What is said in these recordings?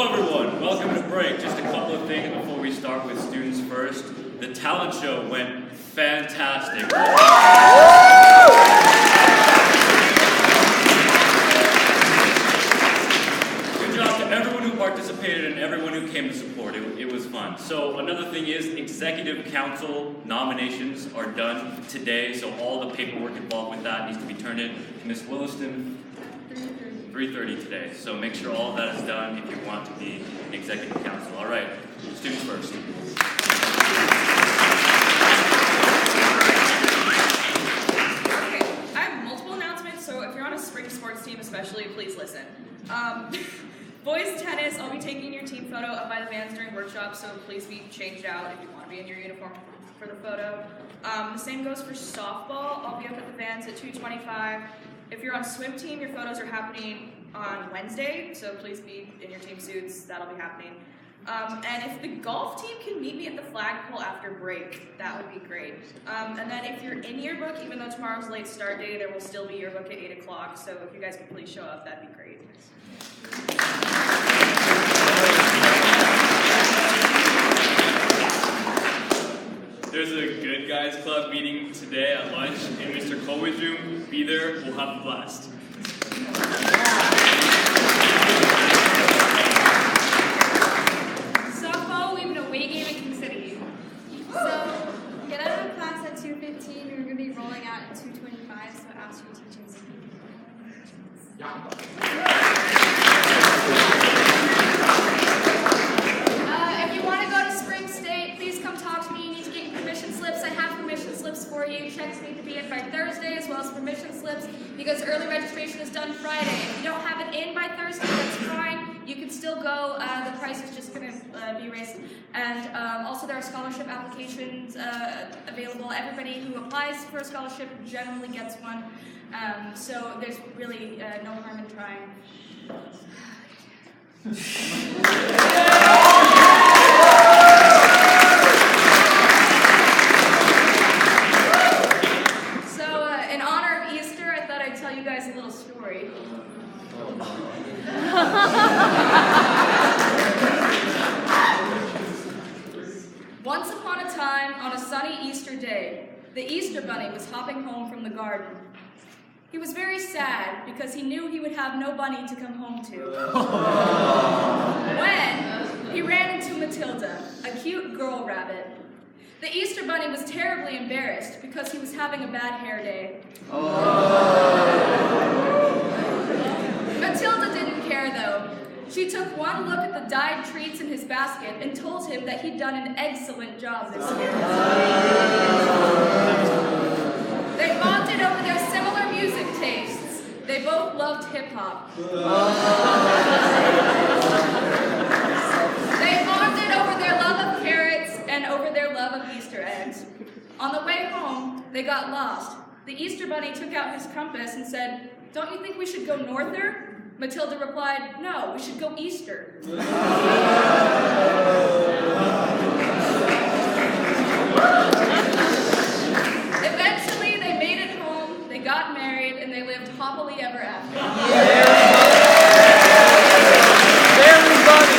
everyone, welcome to break. Just a couple of things before we start with students first. The talent show went fantastic. Good job to everyone who participated and everyone who came to support. It was fun. So another thing is executive council nominations are done today, so all the paperwork involved with that needs to be turned in to Ms. Williston. 3:30 today, so make sure all of that is done if you want to be in executive council. All right, students first. Okay, I have multiple announcements, so if you're on a spring sports team especially, please listen. Boys tennis, I'll be taking your team photo up by the vans during workshops, so please be changed out if you want to be in your uniform for the photo. The same goes for softball. I'll be up at the vans at 2:25. If you're on swim team, your photos are happening on Wednesday, so please be in your team suits. That'll be happening. And if the golf team can meet me at the flagpole after break, that would be great. And then if you're in yearbook, even though tomorrow's late start day, there will still be yearbook at 8 o'clock, so if you guys could please show up, that'd be great. There's a Good Guys Club meeting today at lunch in Mr. Colway's room. Be there, we'll have a blast. Softball, we have an away game in King City. So, get out of class at 2:15. We're going to be rolling out at 2:25, so ask your teachers. If you want to go to Spring State, please come talk to me. You need to get your permission slips. I have permission slips for you. Checks need to be in by Thursday, as well as permission slips, because early registration is done Friday. If you don't have it in by Thursday, that's fine. You can still go. The price is just going to be raised. And also there are scholarship applications available. Everybody who applies for a scholarship generally gets one. So there's really no harm in trying. So in honor of Easter, I thought I'd tell you guys a little story. Once upon a time, on a sunny Easter day, the Easter Bunny was hopping home from the garden. He was very sad because he knew he would have no bunny to come home to. When he ran into Matilda, a cute girl rabbit. The Easter Bunny was terribly embarrassed because he was having a bad hair day. Matilda didn't care though. She took one look at the dyed treats in his basket and told him that he'd done an excellent job this year. They bonded over their similar music tastes. They both loved hip-hop. They bonded over their love of carrots and over their love of Easter eggs. On the way home, they got lost. The Easter Bunny took out his compass and said, "Don't you think we should go norther?" Matilda replied, "No, we should go easter." Eventually, they made it home, they got married, and they lived happily ever after. Everybody!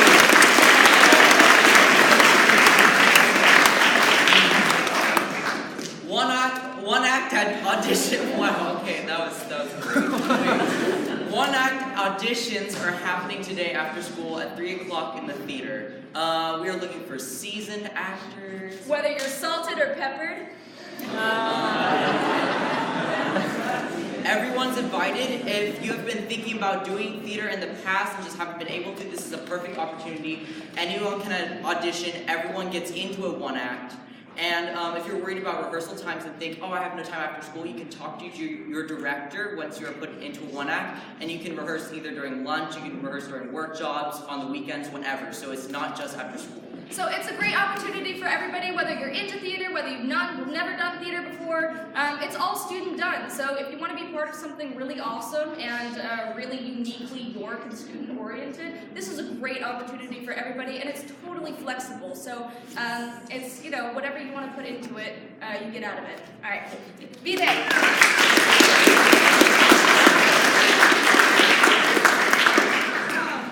One act had audition. Wow, okay, that was great. One act auditions are happening today after school at 3 o'clock in the theater. We are looking for seasoned actors. Whether you're salted or peppered, Everyone's invited. If you have been thinking about doing theater in the past and just haven't been able to, this is a perfect opportunity. Anyone can audition. Everyone gets into a one act. And if you're worried about rehearsal times and think, oh, I have no time after school, you can talk to your director once you're put into one act, and you can rehearse either during lunch, you can rehearse during work jobs, on the weekends, whenever. So it's not just after school. So it's a great opportunity for everybody, whether you're into theater, whether you've never done theater before. It's all student done. So if you want to be part of something really awesome and really uniquely York and student oriented, this is a great opportunity for everybody, and it's totally flexible. So it's, whatever you want to put into it, you get out of it. All right, be there.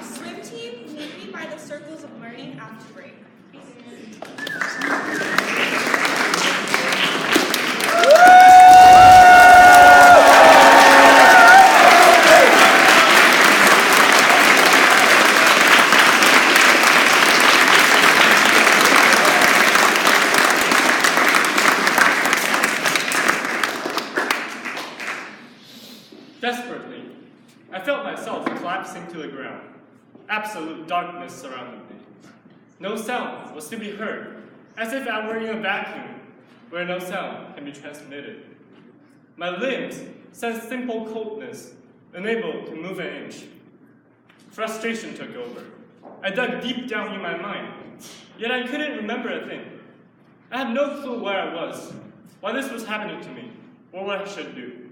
Swim team, meet me by the absolute darkness surrounded me. No sound was to be heard, as if I were in a vacuum where no sound can be transmitted. My limbs sensed simple coldness, unable to move an inch. Frustration took over. I dug deep down in my mind, yet I couldn't remember a thing. I had no clue where I was, why this was happening to me, or what I should do.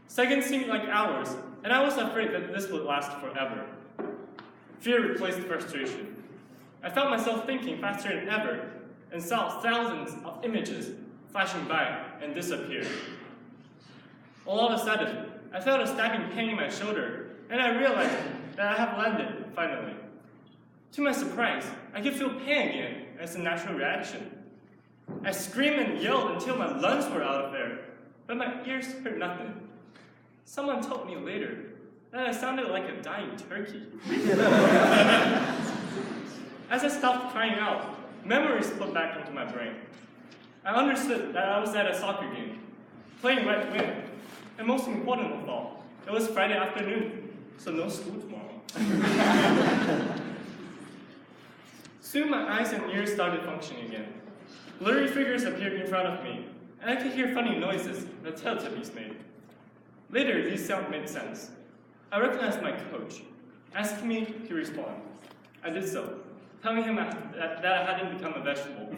Seconds seemed like hours, and I was afraid that this would last forever. Fear replaced frustration. I felt myself thinking faster than ever, and saw thousands of images flashing by and disappear. All of a sudden, I felt a stabbing pain in my shoulder, and I realized that I have landed, finally. To my surprise, I could feel pain again as a natural reaction. I screamed and yelled until my lungs were out of air, but my ears heard nothing. Someone told me later that I sounded like a dying turkey. As I stopped crying out, memories flooded back into my brain. I understood that I was at a soccer game, playing right wing, and most important of all, it was Friday afternoon, so no school tomorrow. Soon my eyes and ears started functioning again. Blurry figures appeared in front of me, and I could hear funny noises that Teletubbies made. Later, these sounds made sense. I recognized my coach, asking me to respond. I did so, telling him that I hadn't become a vegetable.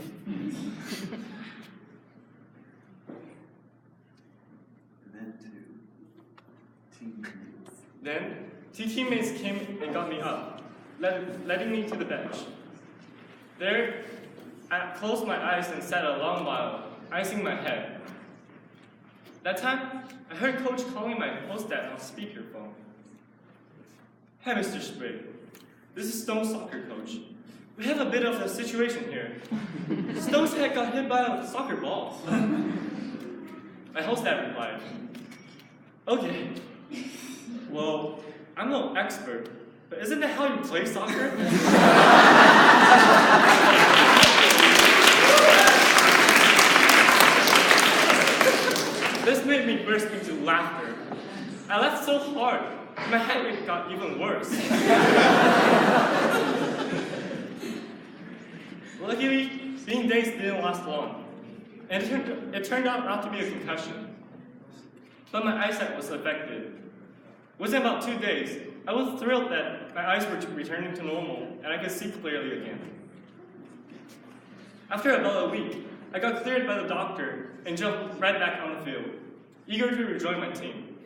Then, two teammates came and got me up, letting me to the bench. There, I closed my eyes and sat a long while, icing my head. That time, I heard Coach calling my hostess on speakerphone. Hey, Mr. Sprague, this is Stone's soccer coach. We have a bit of a situation here. Stone's head got hit by a soccer ball. My hostess replied, okay. Well, I'm no expert, but isn't that how you play soccer? This made me burst into laughter. I laughed so hard, my headache got even worse. Luckily, being dazed didn't last long, and it turned out not to be a concussion. But my eyesight was affected. Within about 2 days, I was thrilled that my eyes were returning to normal and I could see clearly again. After about a week, I got cleared by the doctor and jumped right back on the field, eager to rejoin my team.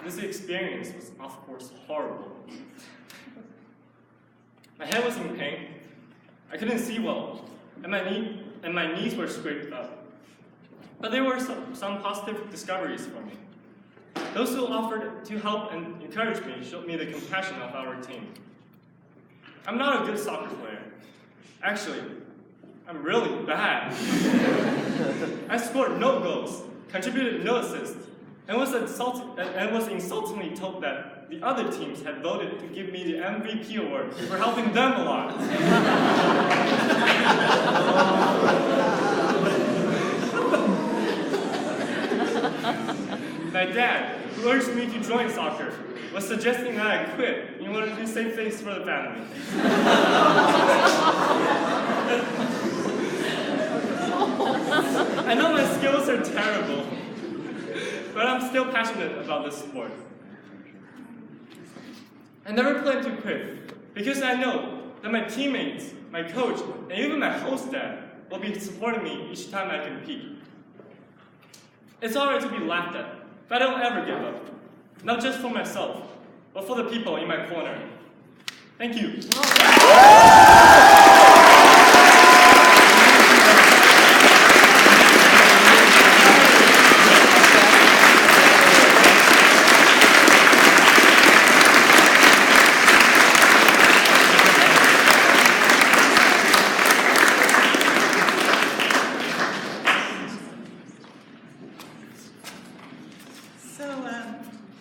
This experience was, of course, horrible. My head was in pain, I couldn't see well, and my knees were scraped up. But there were some positive discoveries for me. Those who offered to help and encourage me showed me the compassion of our team. I'm not a good soccer player. Actually, I'm really bad. I scored no goals, contributed no assists, and was insultingly told that the other teams had voted to give me the MVP award for helping them a lot. My dad, who urged me to join soccer, was suggesting that I quit in order to save face for the family. I know my skills are terrible, but I'm still passionate about this sport. I never plan to quit, because I know that my teammates, my coach, and even my host dad will be supporting me each time I compete. It's alright to be laughed at, but I don't ever give up. Not just for myself, but for the people in my corner. Thank you.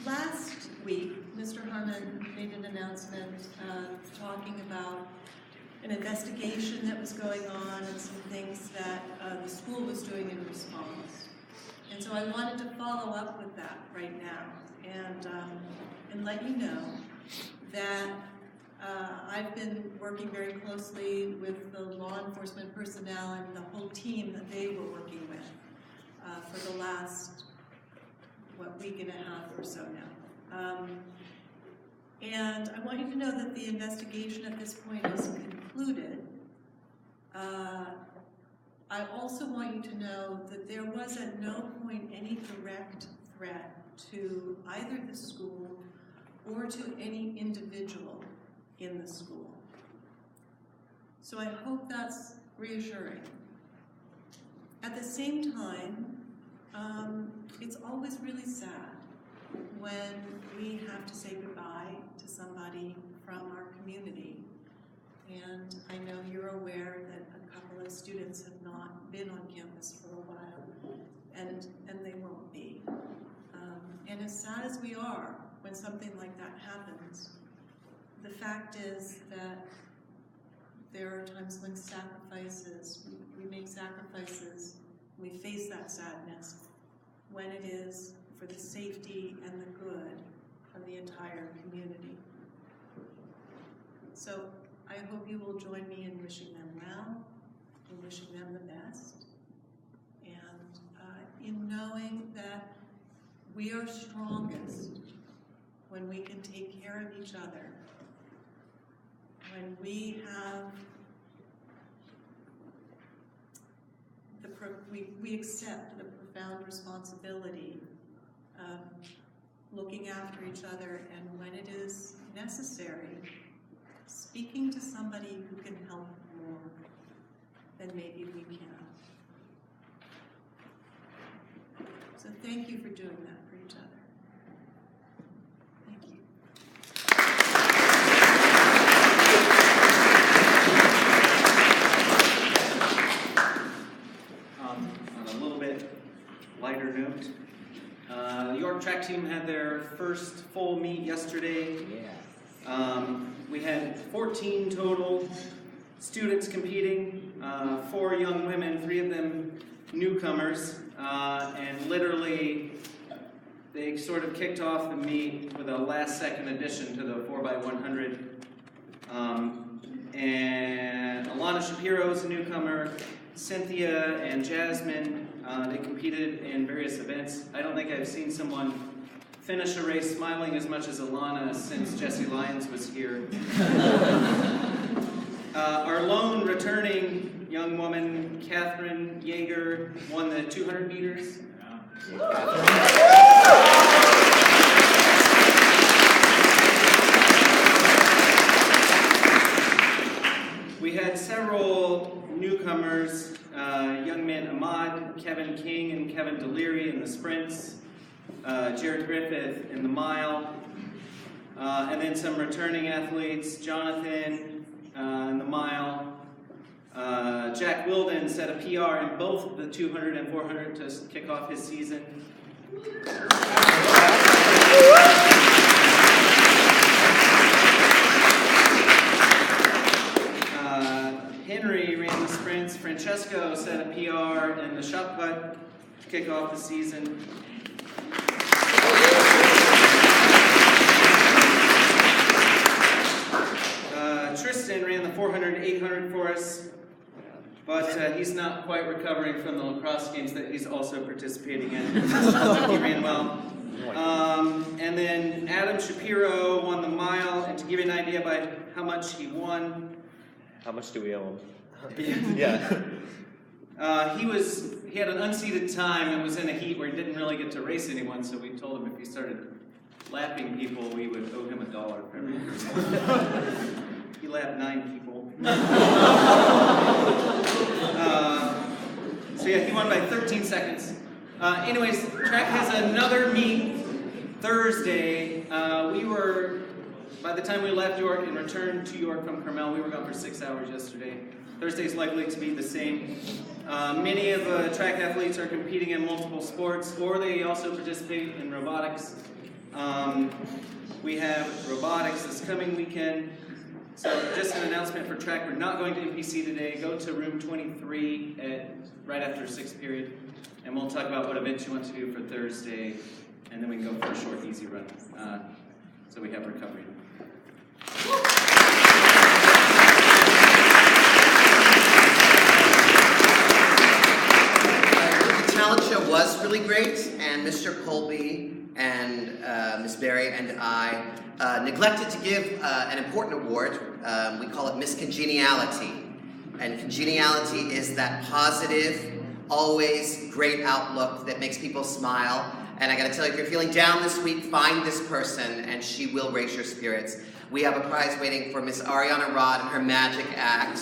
Last week, Mr. Harmon made an announcement talking about an investigation that was going on and some things that the school was doing in response. And so I wanted to follow up with that right now and let you know that I've been working very closely with the law enforcement personnel and the whole team that they were working with for the last, week and a half or so now. And I want you to know that the investigation at this point is concluded. I also want you to know that there was at no point any direct threat to either the school or to any individual in the school. So I hope that's reassuring. At the same time, it's always really sad when we have to say goodbye to somebody from our community. And I know you're aware that a couple of students have not been on campus for a while, and they won't be. And as sad as we are when something like that happens, the fact is that there are times when we make sacrifices, we face that sadness when it is for the safety and the good of the entire community. So I hope you will join me in wishing them well, in wishing them the best, and in knowing that we are strongest when we can take care of each other, when we have we accept the profound responsibility of looking after each other, and when it is necessary, speaking to somebody who can help more than maybe we can. So thank you for doing that for each other. Thank you. On a little bit lighter note, the York track team had their first full meet yesterday. We had 14 total students competing, 4 young women, 3 of them newcomers, and literally they sort of kicked off the meet with a last-second addition to the 4x100. And Alana Shapiro is a newcomer, Cynthia and Jasmine, they competed in various events. I don't think I've seen someone finish a race smiling as much as Alana since Jesse Lyons was here. Our lone returning young woman, Catherine Yeager, won the 200 meters. We had several newcomers, young men Ahmad, Kevin King, and Kevin Deliri in the sprints, Jared Griffith in the mile, and then some returning athletes, Jonathan in the mile. Jack Wilden set a PR in both the 200 and 400 to kick off his season. Henry ran the sprints. Francesco set a PR in the shot put to kick off the season. Tristan ran the 400 and 800 for us, but he's not quite recovering from the lacrosse games that he's also participating in. He ran well. And then Adam Shapiro won the mile, and to give you an idea by how much he won. How much do we owe him? Yeah. He had an unseated time and was in a heat where he didn't really get to race anyone, so we told him if he started lapping people, we would owe him $1 for every person. He lapped 9 people. So yeah, he won by 13 seconds. Anyways, track has another meet Thursday. By the time we left York and returned to York from Carmel, we were gone for 6 hours yesterday. Thursday's likely to be the same. Many of the track athletes are competing in multiple sports, or they also participate in robotics. We have robotics this coming weekend. So just an announcement for track, we're not going to NPC today. Go to room 23 right after 6th period, and we'll talk about what events you want to do for Thursday, and then we can go for a short, easy run. So we have recovery. The talent show was really great, and Mr. Colby and Ms. Berry and I neglected to give an important award. We call it Miss Congeniality. And congeniality is that positive, always great outlook that makes people smile. And I gotta tell you, if you're feeling down this week, find this person and she will raise your spirits. We have a prize waiting for Miss Ariana Rod and her magic act.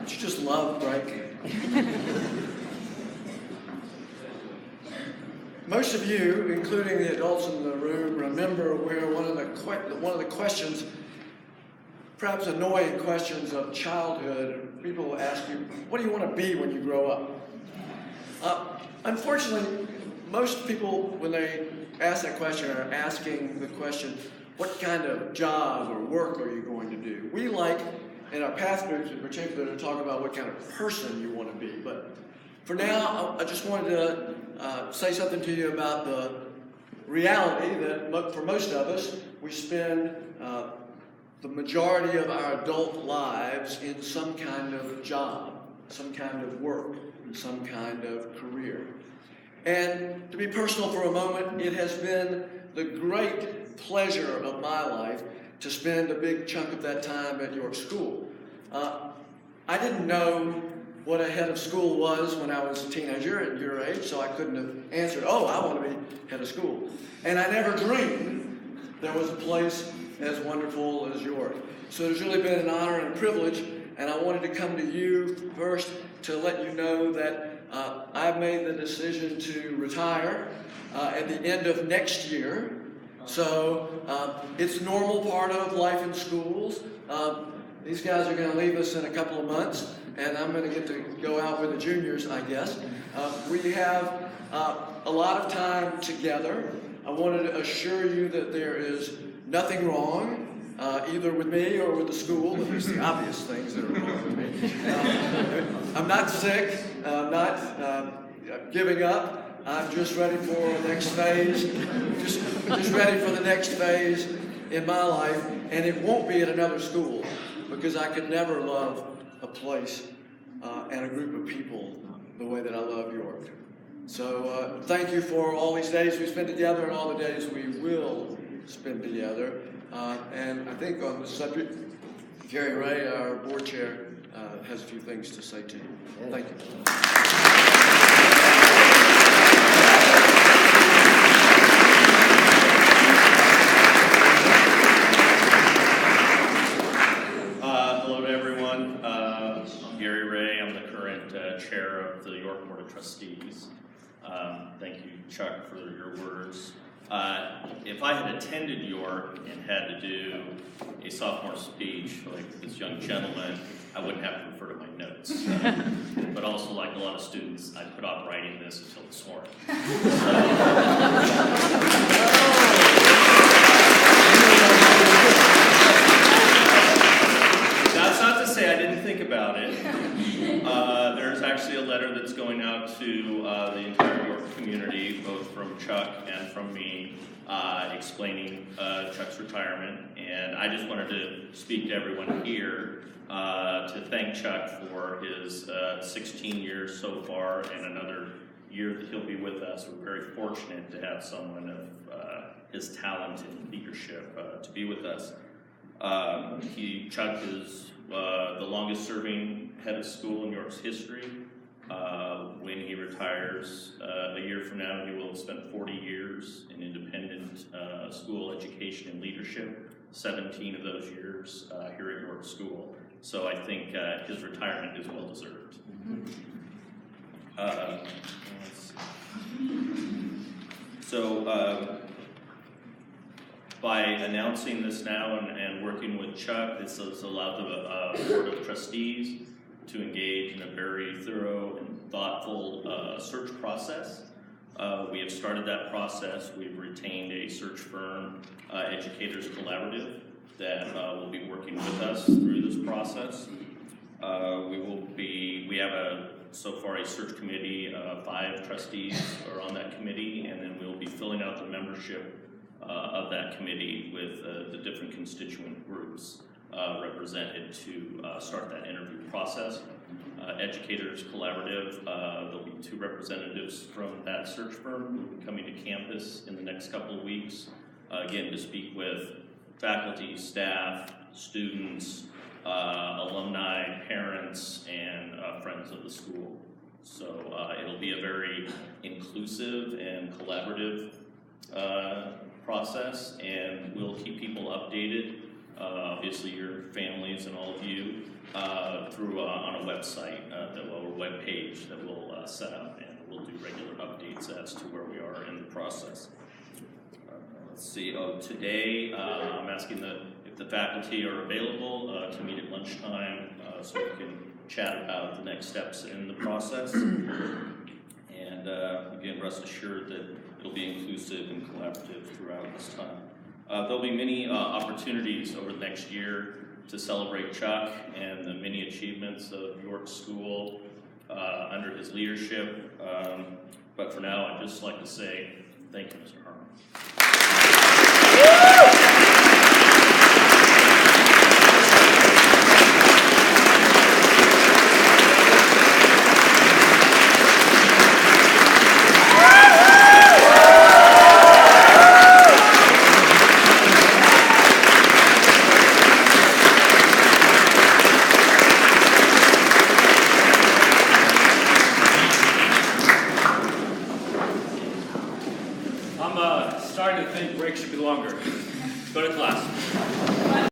You just love breaking. Most of you, including the adults in the room, remember where one of the questions, perhaps annoying questions of childhood, people will ask you, what do you want to be when you grow up? Unfortunately, most people, when they ask that question, are asking the question, what kind of job or work are you going to do? We like, in our path groups in particular, to talk about what kind of person you want to be. But for now, I just wanted to say something to you about the reality that for most of us, we spend the majority of our adult lives in some kind of job, some kind of work, some kind of career. And to be personal for a moment, it has been the great pleasure of my life to spend a big chunk of that time at York School. I didn't know what a head of school was when I was a teenager at your age, so I couldn't have answered, oh, I want to be head of school. And I never dreamed there was a place as wonderful as York. So it's really been an honor and a privilege, and I wanted to come to you first to let you know that I've made the decision to retire at the end of next year. So it's a normal part of life in schools. These guys are going to leave us in a couple of months, and I'm going to get to go out with the juniors, I guess. We have a lot of time together. I wanted to assure you that there is nothing wrong, either with me or with the school, at least the obvious things that are wrong with me. I'm not sick. I'm not giving up. I'm just ready for the next phase, just ready for the next phase in my life, and it won't be at another school, because I could never love a place and a group of people the way that I love York. So thank you for all these days we spent together and all the days we will spend together. And I think on the subject, Gary Ray, our board chair, has a few things to say to you. Thank you. Gary Ray, I'm the current chair of the York Board of Trustees. Thank you, Chuck, for your words. If I had attended York and had to do a sophomore speech like this young gentleman, I wouldn't have to refer to my notes. But also, like a lot of students, I put off writing this until this morning. That's not to say I didn't think about it. There's actually a letter that's going out to the entire York community, both from Chuck and from me, explaining Chuck's retirement. And I just wanted to speak to everyone here to thank Chuck for his 16 years so far and another year that he'll be with us. We're very fortunate to have someone of his talent and leadership to be with us. Chuck is the longest serving head of school in York's history. When he retires a year from now, he will have spent 40 years in independent school education and leadership, 17 of those years here at York School. So I think his retirement is well deserved. Let's see. So, by announcing this now and working with Chuck, this has allowed the Board of Trustees to engage in a very thorough and thoughtful search process. We have started that process. We've retained a search firm, Educators Collaborative, that will be working with us through this process. We have so far a search committee, 5 trustees are on that committee, and then we'll be filling out the membership of that committee with the different constituent groups represented to start that interview process. Educators Collaborative, there'll be 2 representatives from that search firm who will be coming to campus in the next couple of weeks, again to speak with faculty, staff, students, alumni, parents, and friends of the school. So it'll be a very inclusive and collaborative process, and we'll keep people updated, obviously your families and all of you, through on a website, or web page that we'll set up, and we'll do regular updates as to where we are in the process. Let's see, today I'm asking if the faculty are available to meet at lunchtime so we can chat about the next steps in the process. And again, rest assured that it'll be inclusive and collaborative throughout this time. There'll be many opportunities over the next year to celebrate Chuck and the many achievements of York School under his leadership. But for now, I'd just like to say thank you, Mr. Harmon.